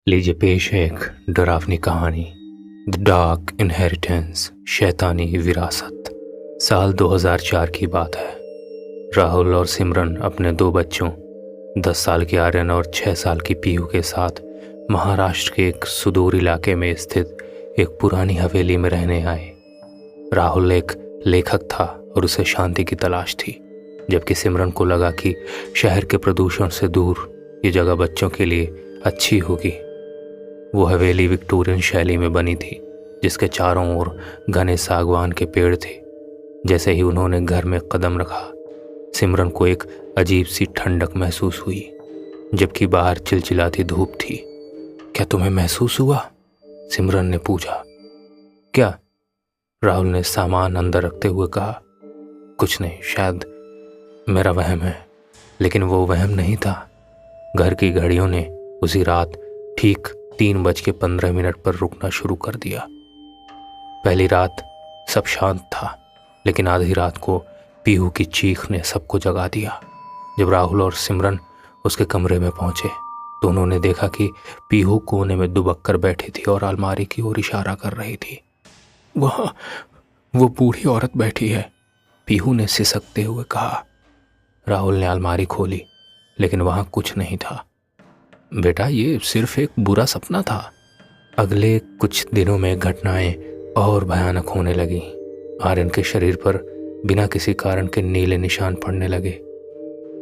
लीजिए पेश है एक डरावनी कहानी, द डार्क इनहेरिटेंस, शैतानी विरासत। साल 2004 की बात है। राहुल और सिमरन अपने दो बच्चों 10 साल की आर्यन और 6 साल की पीहू के साथ महाराष्ट्र के एक सुदूर इलाके में स्थित एक पुरानी हवेली में रहने आए। राहुल एक लेखक था और उसे शांति की तलाश थी, जबकि सिमरन को लगा कि शहर के प्रदूषण से दूर ये जगह बच्चों के लिए अच्छी होगी। वो हवेली विक्टोरियन शैली में बनी थी, जिसके चारों ओर घने सागवान के पेड़ थे। जैसे ही उन्होंने घर में कदम रखा, सिमरन को एक अजीब सी ठंडक महसूस हुई, जबकि बाहर चिलचिलाती धूप थी। क्या तुम्हें महसूस हुआ? सिमरन ने पूछा। क्या? राहुल ने सामान अंदर रखते हुए कहा। कुछ नहीं, शायद मेरा वहम है। लेकिन वो वहम नहीं था। घर की घड़ियों ने उसी रात ठीक 3:15 पर रुकना शुरू कर दिया। पहली रात सब शांत था, लेकिन आधी रात को पीहू की चीख ने सबको जगा दिया। जब राहुल और सिमरन उसके कमरे में पहुंचे तो उन्होंने देखा कि पीहू कोने में दुबक कर बैठी थी और अलमारी की ओर इशारा कर रही थी। वहाँ वो बूढ़ी औरत बैठी है, पीहू ने सिसकते हुए कहा। राहुल ने अलमारी खोली, लेकिन वहां कुछ नहीं था। बेटा, ये सिर्फ एक बुरा सपना था। अगले कुछ दिनों में घटनाएं और भयानक होने लगी। आर्यन के शरीर पर बिना किसी कारण के नीले निशान पड़ने लगे।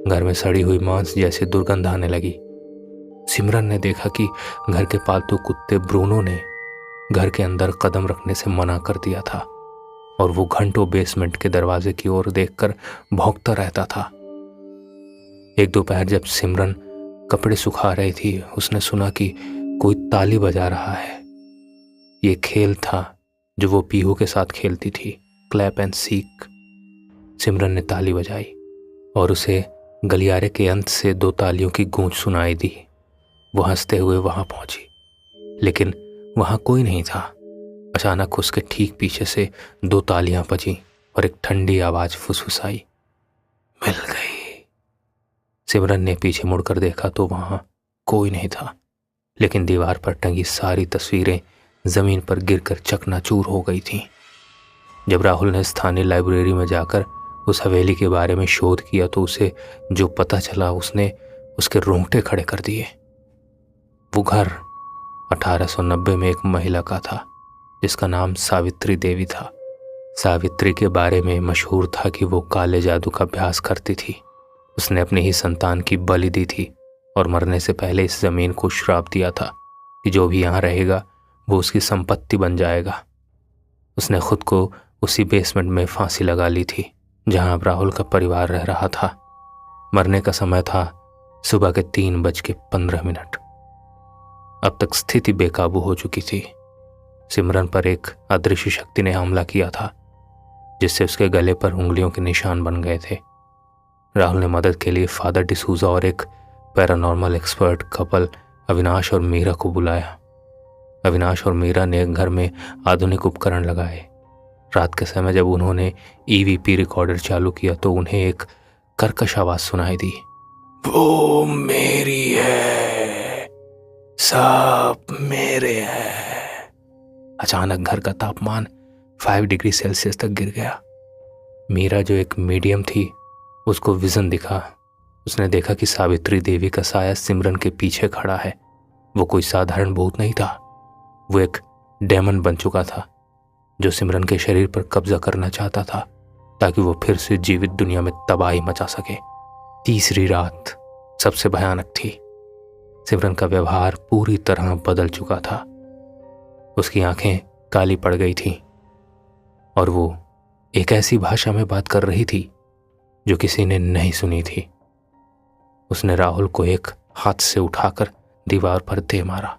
घर में सड़ी हुई मांस जैसी दुर्गंध आने लगी। सिमरन ने देखा कि घर के पालतू कुत्ते ब्रूनो ने घर के अंदर कदम रखने से मना कर दिया था और वो घंटों बेसमेंट के दरवाजे की ओर देखकर भौंकता रहता था। एक दोपहर जब सिमरन कपड़े सुखा रही थी, उसने सुना कि कोई ताली बजा रहा है। ये खेल था जो वो पीहू के साथ खेलती थी, क्लैप एंड सीक। सिमरन ने ताली बजाई और उसे गलियारे के अंत से 2 तालियों की गूंज सुनाई दी। वो हंसते हुए वहां पहुंची, लेकिन वहां कोई नहीं था। अचानक उसके ठीक पीछे से 2 तालियां बजीं और एक ठंडी आवाज फुसफुसाई। मिल गई। सिमरन ने पीछे मुड़कर देखा तो वहां कोई नहीं था, लेकिन दीवार पर टंगी सारी तस्वीरें जमीन पर गिरकर चकनाचूर हो गई थीं। जब राहुल ने स्थानीय लाइब्रेरी में जाकर उस हवेली के बारे में शोध किया तो उसे जो पता चला उसने उसके रोंगटे खड़े कर दिए। वो घर 1890 में एक महिला का था, जिसका नाम सावित्री देवी था। सावित्री के बारे में मशहूर था कि वो काले जादू का अभ्यास करती थी। उसने अपने ही संतान की बलि दी थी और मरने से पहले इस जमीन को श्राप दिया था कि जो भी यहाँ रहेगा वो उसकी संपत्ति बन जाएगा। उसने खुद को उसी बेसमेंट में फांसी लगा ली थी, जहां अब राहुल का परिवार रह रहा था। मरने का समय था सुबह के 3:15। अब तक स्थिति बेकाबू हो चुकी थी। सिमरन पर एक अदृश्य शक्ति ने हमला किया था, जिससे उसके गले पर उंगलियों के निशान बन गए थे। राहुल ने मदद के लिए फादर डिसूजा और एक पैरानॉर्मल एक्सपर्ट कपल अविनाश और मीरा को बुलाया। अविनाश और मीरा ने घर में आधुनिक उपकरण लगाए। रात के समय जब उन्होंने ईवीपी रिकॉर्डर चालू किया तो उन्हें एक कर्कश आवाज सुनाई दी। वो मेरी है, सब मेरे है। अचानक घर का तापमान 5 डिग्री सेल्सियस तक गिर गया। मीरा, जो एक मीडियम थी, उसको विजन दिखा। उसने देखा कि सावित्री देवी का साया सिमरन के पीछे खड़ा है। वो कोई साधारण भूत नहीं था, वो एक डेमन बन चुका था जो सिमरन के शरीर पर कब्जा करना चाहता था ताकि वो फिर से जीवित दुनिया में तबाही मचा सके। तीसरी रात सबसे भयानक थी। सिमरन का व्यवहार पूरी तरह बदल चुका था। उसकी आंखें काली पड़ गई थीं और वो एक ऐसी भाषा में बात कर रही थी जो किसी ने नहीं सुनी थी। उसने राहुल को एक हाथ से उठाकर दीवार पर दे मारा।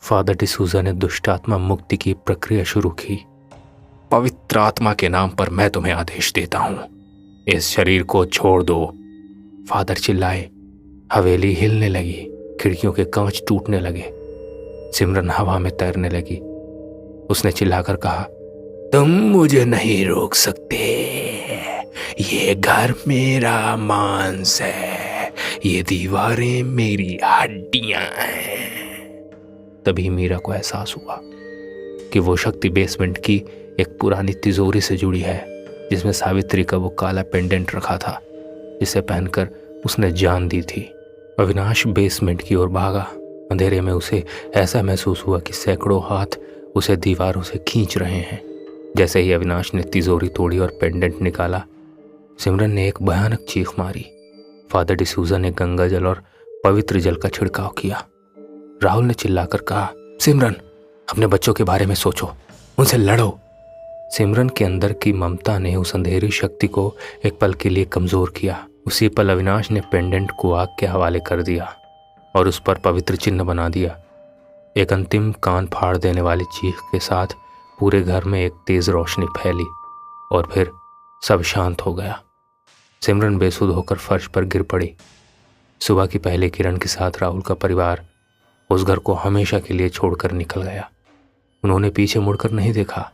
फादर डिसूजा ने दुष्ट आत्मा मुक्ति की प्रक्रिया शुरू की। पवित्र आत्मा के नाम पर मैं तुम्हें आदेश देता हूं, इस शरीर को छोड़ दो। फादर चिल्लाए। हवेली हिलने लगी, खिड़कियों के कांच टूटने लगे। सिमरन हवा में तैरने लगी। उसने चिल्लाकर कहा, तुम मुझे नहीं रोक सकते। ये घर मेरा मांस है, ये दीवारें मेरी हड्डियां हैं। तभी मीरा को एहसास हुआ कि वो शक्ति बेसमेंट की एक पुरानी तिजोरी से जुड़ी है, जिसमें सावित्री का वो काला पेंडेंट रखा था जिसे पहनकर उसने जान दी थी। अविनाश बेसमेंट की ओर भागा। अंधेरे में उसे ऐसा महसूस हुआ कि सैकड़ों हाथ उसे दीवारों से खींच रहे हैं। जैसे ही अविनाश ने तिजोरी तोड़ी और पेंडेंट निकाला, सिमरन ने एक भयानक चीख मारी। फादर डिसूजा ने गंगा जल और पवित्र जल का छिड़काव किया। राहुल ने चिल्लाकर कहा, सिमरन, अपने बच्चों के बारे में सोचो, उनसे लड़ो। सिमरन के अंदर की ममता ने उस अंधेरी शक्ति को एक पल के लिए कमजोर किया। उसी पल अविनाश ने पेंडेंट को आग के हवाले कर दिया और उस पर पवित्र चिन्ह बना दिया। एक अंतिम कान फाड़ देने वाली चीख के साथ पूरे घर में एक तेज रोशनी फैली और फिर सब शांत हो गया। सिमरन बेसुध होकर फर्श पर गिर पड़ी। सुबह की पहली किरण के साथ राहुल का परिवार उस घर को हमेशा के लिए छोड़कर निकल गया। उन्होंने पीछे मुड़कर नहीं देखा।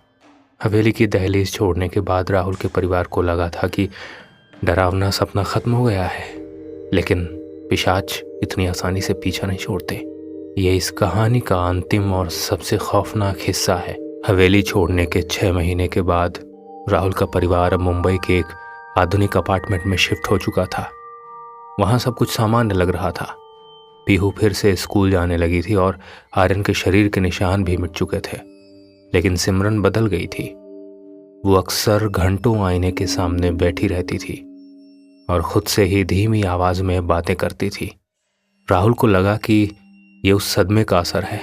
हवेली की दहलीज छोड़ने के बाद राहुल के परिवार को लगा था कि डरावना सपना खत्म हो गया है, लेकिन पिशाच इतनी आसानी से पीछा नहीं छोड़ते। ये इस कहानी का अंतिम और सबसे खौफनाक हिस्सा है। हवेली छोड़ने के 6 महीने के बाद राहुल का परिवार अब मुंबई के एक आधुनिक अपार्टमेंट में शिफ्ट हो चुका था। वहाँ सब कुछ सामान्य लग रहा था। पीहू फिर से स्कूल जाने लगी थी और आर्यन के शरीर के निशान भी मिट चुके थे, लेकिन सिमरन बदल गई थी। वो अक्सर घंटों आईने के सामने बैठी रहती थी और खुद से ही धीमी आवाज में बातें करती थी। राहुल को लगा कि ये उस सदमे का असर है,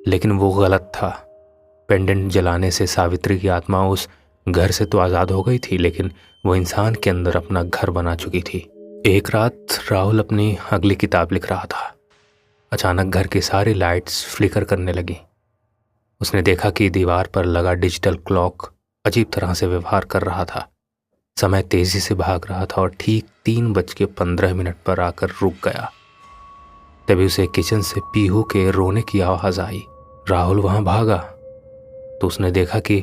लेकिन वो गलत था। पेंडेंट जलाने से सावित्री की आत्मा उस घर से तो आज़ाद हो गई थी, लेकिन वो इंसान के अंदर अपना घर बना चुकी थी। एक रात राहुल अपनी अगली किताब लिख रहा था। अचानक घर की सारी लाइट्स फ्लिकर करने लगी। उसने देखा कि दीवार पर लगा डिजिटल क्लॉक अजीब तरह से व्यवहार कर रहा था। समय तेजी से भाग रहा था और ठीक 3:15 पर आकर रुक गया। तभी उसे किचन से पीहू के रोने की आवाज आई। राहुल वहां भागा तो उसने देखा कि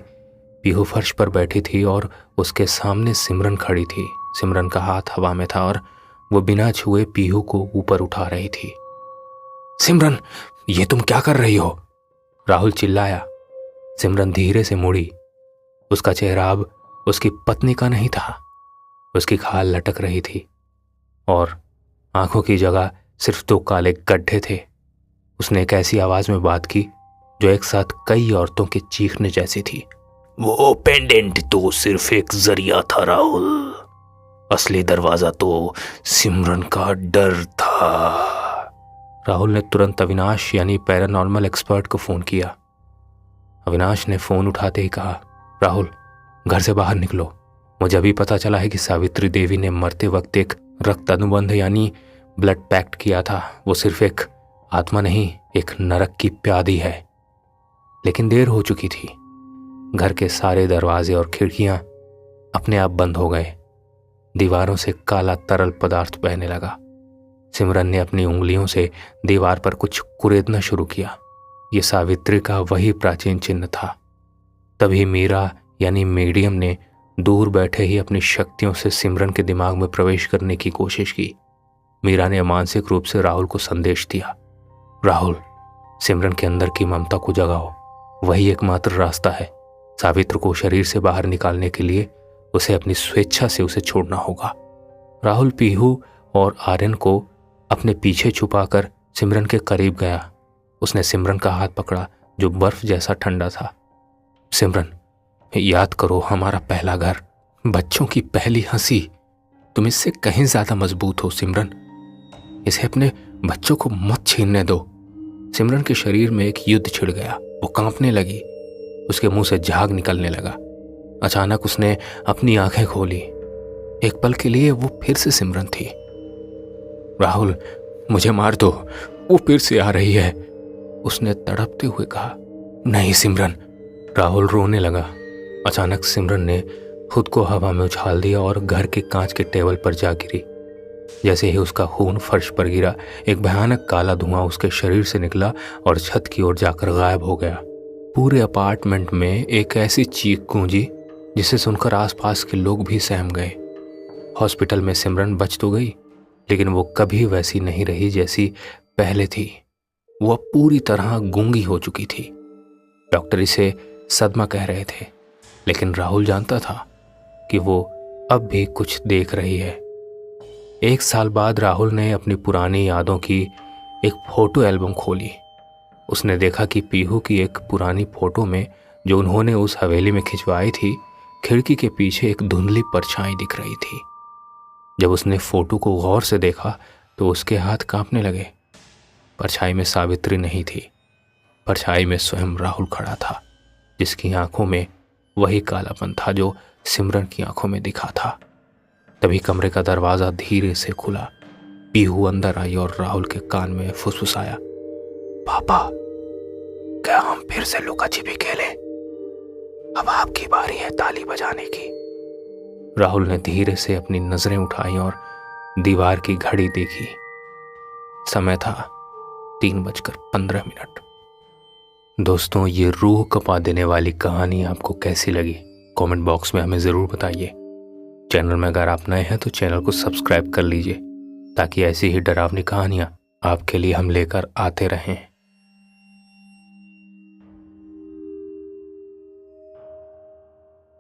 पीहू फर्श पर बैठी थी और उसके सामने सिमरन खड़ी थी। सिमरन का हाथ हवा में था और वो बिना छुए पीहू को ऊपर उठा रही थी। सिमरन, ये तुम क्या कर रही हो? राहुल चिल्लाया। सिमरन धीरे से मुड़ी। उसका चेहरा अब उसकी पत्नी का नहीं था। उसकी खाल लटक रही थी और आंखों की जगह सिर्फ 2 काले गड्ढे थे। उसने एक ऐसी आवाज में बात की जो एक साथ कई औरतों के चीखने जैसी थी। वो पेंडेंट तो सिर्फ एक जरिया था राहुल, असली दरवाजा तो सिमरन का डर था। राहुल ने तुरंत अविनाश यानी पैरानॉर्मल एक्सपर्ट को फोन किया। अविनाश ने फोन उठाते ही कहा, राहुल, घर से बाहर निकलो। मुझे अभी पता चला है कि सावित्री देवी ने मरते वक्त एक रक्त अनुबंध यानी ब्लड पैक्ट किया था। वो सिर्फ एक आत्मा नहीं, एक नरक की प्यादी है। लेकिन देर हो चुकी थी। घर के सारे दरवाजे और खिड़कियां अपने आप बंद हो गए। दीवारों से काला तरल पदार्थ बहने लगा। सिमरन ने अपनी उंगलियों से दीवार पर कुछ कुरेदना शुरू किया। ये सावित्री का वही प्राचीन चिन्ह था। तभी मीरा यानी मीडियम ने दूर बैठे ही अपनी शक्तियों से सिमरन के दिमाग में प्रवेश करने की कोशिश की। मीरा ने मानसिक रूप से राहुल को संदेश दिया, राहुल, सिमरन के अंदर की ममता को जगाओ। वही एकमात्र रास्ता है। सावित्र को शरीर से बाहर निकालने के लिए उसे अपनी स्वेच्छा से उसे छोड़ना होगा। राहुल पीहू और आर्यन को अपने पीछे छुपाकर सिमरन के करीब गया। उसने सिमरन का हाथ पकड़ा जो बर्फ जैसा ठंडा था। सिमरन, याद करो हमारा पहला घर, बच्चों की पहली हंसी। तुम इससे कहीं ज्यादा मजबूत हो सिमरन। इसे अपने बच्चों को मत छीनने दो। सिमरन के शरीर में एक युद्ध छिड़ गया। वो कांपने लगी। उसके मुंह से झाग निकलने लगा। अचानक उसने अपनी आंखें खोली। एक पल के लिए वो फिर से सिमरन थी। राहुल, मुझे मार दो, वो फिर से आ रही है, उसने तड़पते हुए कहा। नहीं सिमरन। राहुल रोने लगा। अचानक सिमरन ने खुद को हवा में उछाल दिया और घर के कांच के टेबल पर जा गिरी। जैसे ही उसका खून फर्श पर गिरा, एक भयानक काला धुआं उसके शरीर से निकला और छत की ओर जाकर गायब हो गया। पूरे अपार्टमेंट में एक ऐसी चीख गूंजी जिसे सुनकर आसपास के लोग भी सहम गए। हॉस्पिटल में सिमरन बच तो गई, लेकिन वो कभी वैसी नहीं रही जैसी पहले थी। वो अब पूरी तरह गूंगी हो चुकी थी। डॉक्टर इसे सदमा कह रहे थे, लेकिन राहुल जानता था कि वो अब भी कुछ देख रही है। 1 साल बाद राहुल ने अपनी पुरानी यादों की एक फोटो एल्बम खोली। उसने देखा कि पीहू की एक पुरानी फोटो में, जो उन्होंने उस हवेली में खिंचवाई थी, खिड़की के पीछे एक धुंधली परछाई दिख रही थी। जब उसने फोटो को गौर से देखा तो उसके हाथ कांपने लगे। परछाई में सावित्री नहीं थी, परछाई में स्वयं राहुल खड़ा था, जिसकी आंखों में वही कालापन था जो सिमरन की आंखों में दिखा था। तभी कमरे का दरवाजा धीरे से खुला। पीहू अंदर आई और राहुल के कान में फुसफुसाया, पापा, क्या हम फिर से लुका छिपी खेलें? अब आपकी बारी है ताली बजाने की। राहुल ने धीरे से अपनी नजरें उठाई और दीवार की घड़ी देखी। समय था 3:15। दोस्तों, ये रूह कपा देने वाली कहानी आपको कैसी लगी कमेंट बॉक्स में हमें ज़रूर बताइए। चैनल में अगर आप नए हैं तो चैनल को सब्सक्राइब कर लीजिए, ताकि ऐसी ही डरावनी कहानियाँ आपके लिए हम लेकर आते रहें।